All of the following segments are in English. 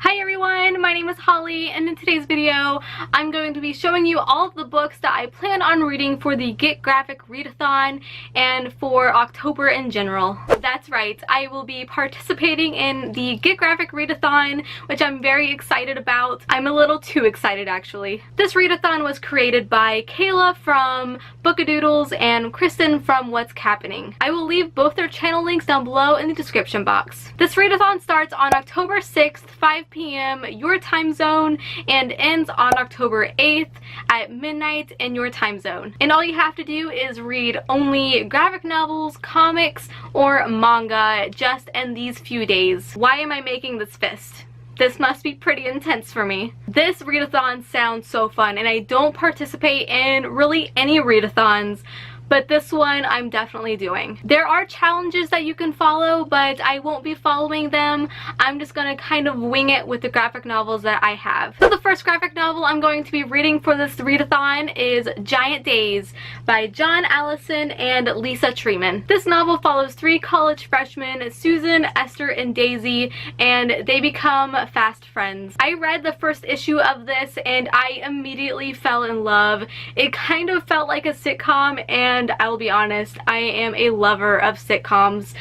Hi everyone, my name is Holly, and in today's video I'm going to be showing you all of the books that I plan on reading for the Get Graphic Readathon and for October in general. That's right, I will be participating in the Get Graphic Readathon, which I'm very excited about. I'm a little too excited actually. This readathon was created by Kayla from Bookadoodles and Kristen from What's Happening. I will leave both their channel links down below in the description box. This readathon starts on October 6th, 5 p.m. your time zone and ends on October 8th at midnight in your time zone. And all you have to do is read only graphic novels, comics, or manga just in these few days. Why am I making this fist? This must be pretty intense for me. This readathon sounds so fun, and I don't participate in really any readathons, but this one I'm definitely doing. There are challenges that you can follow, but I won't be following them. I'm just gonna kind of wing it with the graphic novels that I have. So the first graphic novel I'm going to be reading for this readathon is Giant Days by John Allison and Lisa Treeman. This novel follows three college freshmen, Susan, Esther, and Daisy, and they become fast friends. I read the first issue of this and I immediately fell in love. It kind of felt like a sitcom, and I'll be honest, I am a lover of sitcoms,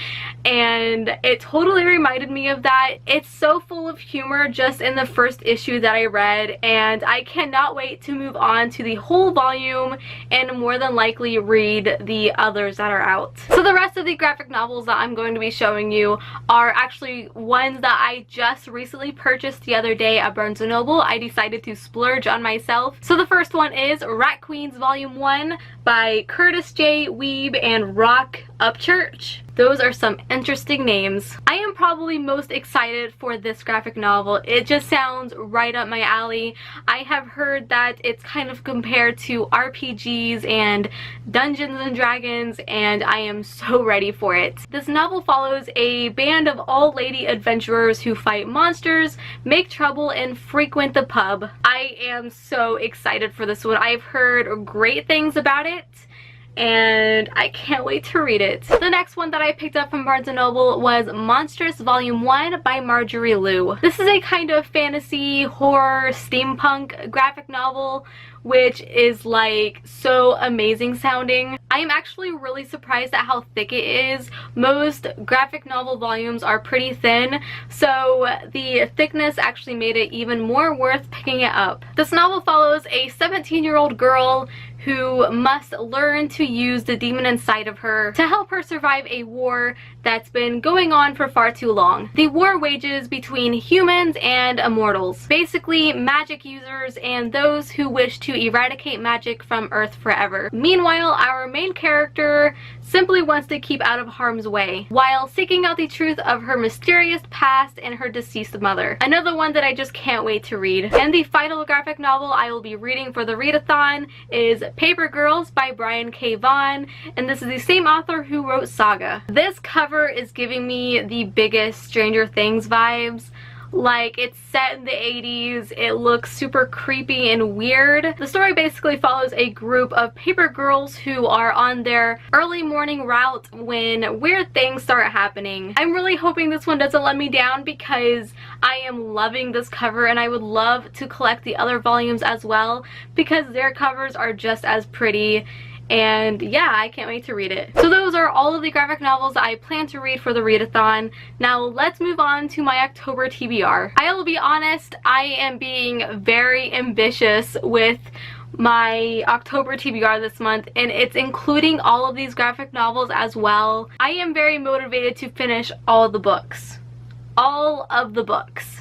and it totally reminded me of that. It's so full of humor just in the first issue that I read, and I cannot wait to move on to the whole volume and more than likely read the others that are out. So the rest of the graphic novels that I'm going to be showing you are actually ones that I just recently purchased the other day at Barnes & Noble. I decided to splurge on myself. So the first one is Rat Queens Volume 1 by Curtis J. Weeb and Rock Upchurch. Those are some interesting names. I am probably most excited for this graphic novel. It just sounds right up my alley. I have heard that it's kind of compared to RPGs and Dungeons and Dragons, and I am so ready for it. This novel follows a band of all-lady adventurers who fight monsters, make trouble, and frequent the pub. I am so excited for this one. I've heard great things about it, and I can't wait to read it. The next one that I picked up from Barnes & Noble was Monstrous Volume 1 by Marjorie Liu. This is a kind of fantasy, horror, steampunk graphic novel, which is like so amazing sounding. I am actually really surprised at how thick it is. Most graphic novel volumes are pretty thin, so the thickness actually made it even more worth picking it up. This novel follows a 17-year-old girl who must learn to use the demon inside of her to help her survive a war that's been going on for far too long. The war wages between humans and immortals, basically magic users and those who wish to eradicate magic from Earth forever. Meanwhile, our main character simply wants to keep out of harm's way while seeking out the truth of her mysterious past and her deceased mother. Another one that I just can't wait to read. And the final graphic novel I will be reading for the readathon is Paper Girls by Brian K. Vaughan, and this is the same author who wrote Saga. This cover is giving me the biggest Stranger Things vibes. Like, it's set in the 80s, it looks super creepy and weird. The story basically follows a group of paper girls who are on their early morning route when weird things start happening. I'm really hoping this one doesn't let me down because I am loving this cover, and I would love to collect the other volumes as well because their covers are just as pretty. And yeah, I can't wait to read it. So those are all of the graphic novels that I plan to read for the readathon. Now let's move on to my October TBR. I will be honest, I am being very ambitious with my October TBR this month, and it's including all of these graphic novels as well. I am very motivated to finish all the books. All of the books.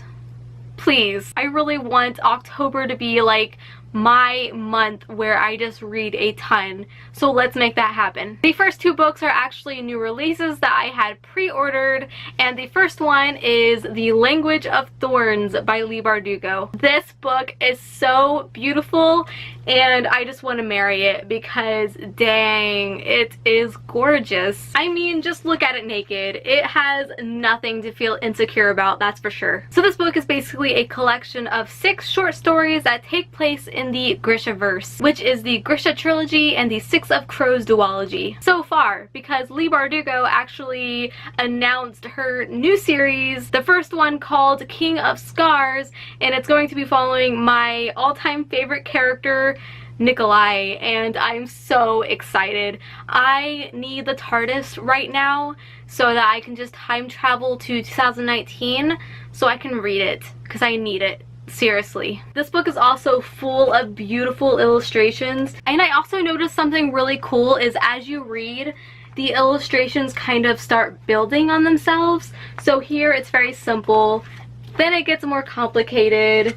Please. I really want October to be like my month where I just read a ton, so let's make that happen. The first two books are actually new releases that I had pre-ordered, and the first one is The Language of Thorns by Leigh Bardugo. This book is so beautiful, and I just want to marry it because dang, it is gorgeous. I mean, just look at it naked. It has nothing to feel insecure about, that's for sure. So this book is basically a collection of 6 short stories that take place in the Grishaverse, which is the Grisha trilogy and the Six of Crows duology. So far, because Leigh Bardugo actually announced her new series, the first one called King of Scars, and it's going to be following my all-time favorite character, Nikolai, and I'm so excited. I need the TARDIS right now so that I can just time travel to 2019 so I can read it, because I need it. Seriously. This book is also full of beautiful illustrations, and I also noticed something really cool is as you read, the illustrations kind of start building on themselves. So here it's very simple, then it gets more complicated,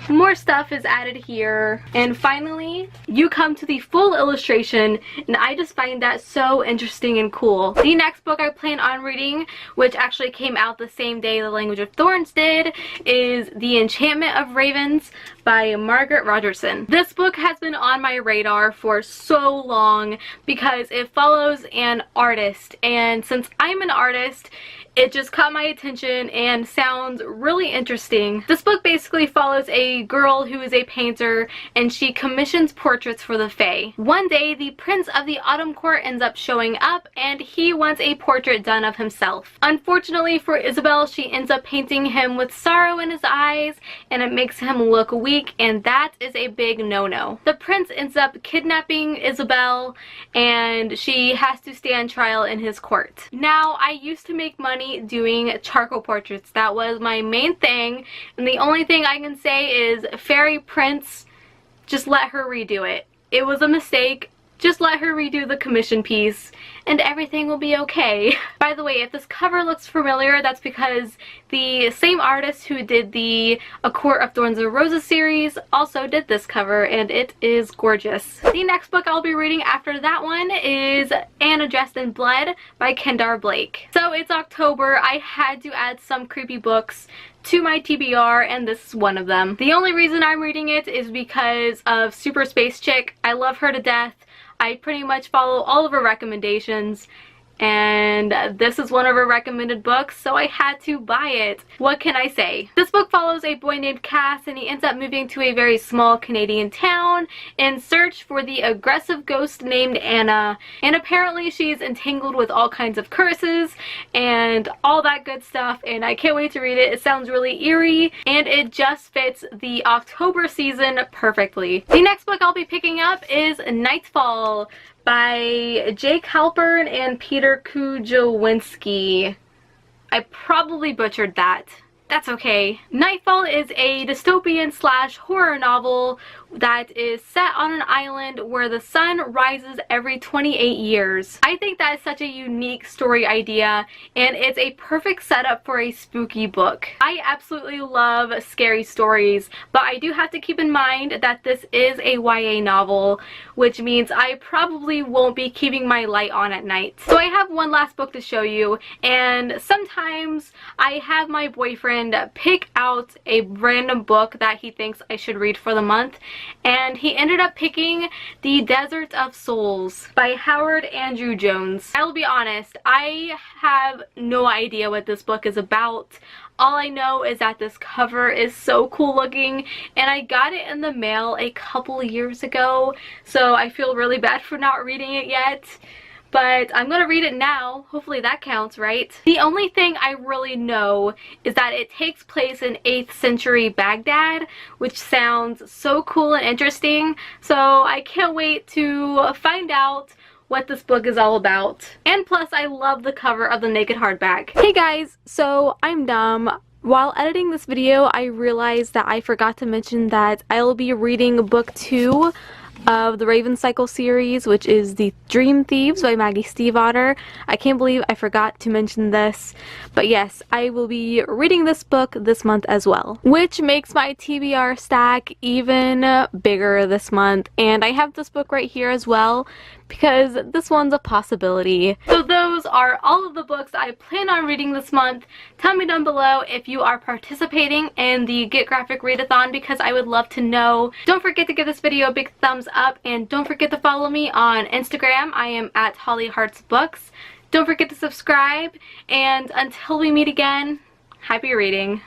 more stuff is added here, and finally you come to the full illustration, and I just find that so interesting and cool. The next book I plan on reading, which actually came out the same day The Language of Thorns did, is The Enchantment of Ravens by Margaret Rogerson. This book has been on my radar for so long because it follows an artist, and since I'm an artist, it just caught my attention and sounds really interesting. This book basically follows a girl who is a painter, and she commissions portraits for the Fae. One day, the Prince of the Autumn Court ends up showing up, and he wants a portrait done of himself. Unfortunately for Isabel, she ends up painting him with sorrow in his eyes, and it makes him look weak, and that is a big no-no. The prince ends up kidnapping Isabel, and she has to stand trial in his court. Now, I used to make money doing charcoal portraits. That was my main thing, and the only thing I can say is Fairy Prince, just let her redo it. It was a mistake. Just let her redo the commission piece and everything will be okay. By the way, if this cover looks familiar, that's because the same artist who did the A Court of Thorns and Roses series also did this cover, and it is gorgeous. The next book I'll be reading after that one is Anna Dressed in Blood by Kendar Blake. So it's October. I had to add some creepy books to my TBR, and this is one of them. The only reason I'm reading it is because of Super Space Chick. I love her to death. I pretty much follow all of her recommendations, and this is one of her recommended books, so I had to buy it. What can I say? This book follows a boy named Cass, and he ends up moving to a very small Canadian town in search for the aggressive ghost named Anna, and apparently she's entangled with all kinds of curses and all that good stuff, and I can't wait to read it. It sounds really eerie, and it just fits the October season perfectly. The next book I'll be picking up is Nightfall by Jake Halpern and Peter Kujawinski. I probably butchered that. That's okay. Nightfall is a dystopian / horror novel that is set on an island where the sun rises every 28 years. I think that is such a unique story idea, and it's a perfect setup for a spooky book. I absolutely love scary stories, but I do have to keep in mind that this is a YA novel, which means I probably won't be keeping my light on at night. So I have one last book to show you, and sometimes I have my boyfriend pick out a random book that he thinks I should read for the month, and he ended up picking The Desert of Souls by Howard Andrew Jones. I'll be honest, I have no idea what this book is about. All I know is that this cover is so cool looking, and I got it in the mail a couple years ago, so I feel really bad for not reading it yet. But I'm gonna read it now. Hopefully that counts, right? The only thing I really know is that it takes place in 8th century Baghdad, which sounds so cool and interesting. So I can't wait to find out what this book is all about. And plus, I love the cover of the naked hardback. Hey guys, so I'm dumb. While editing this video, I realized that I forgot to mention that I'll be reading book 2 of the Raven Cycle series, which is The Dream Thieves by Maggie Stiefvater. I can't believe I forgot to mention this, but yes, I will be reading this book this month as well, which makes my TBR stack even bigger this month. And I have this book right here as well because this one's a possibility. So those are all of the books I plan on reading this month. Tell me down below if you are participating in the Get Graphic Readathon, because I would love to know. Don't forget to give this video a big thumbs up, and don't forget to follow me on Instagram. I am at HollyHeartsBooks. Don't forget to subscribe, and until we meet again, happy reading.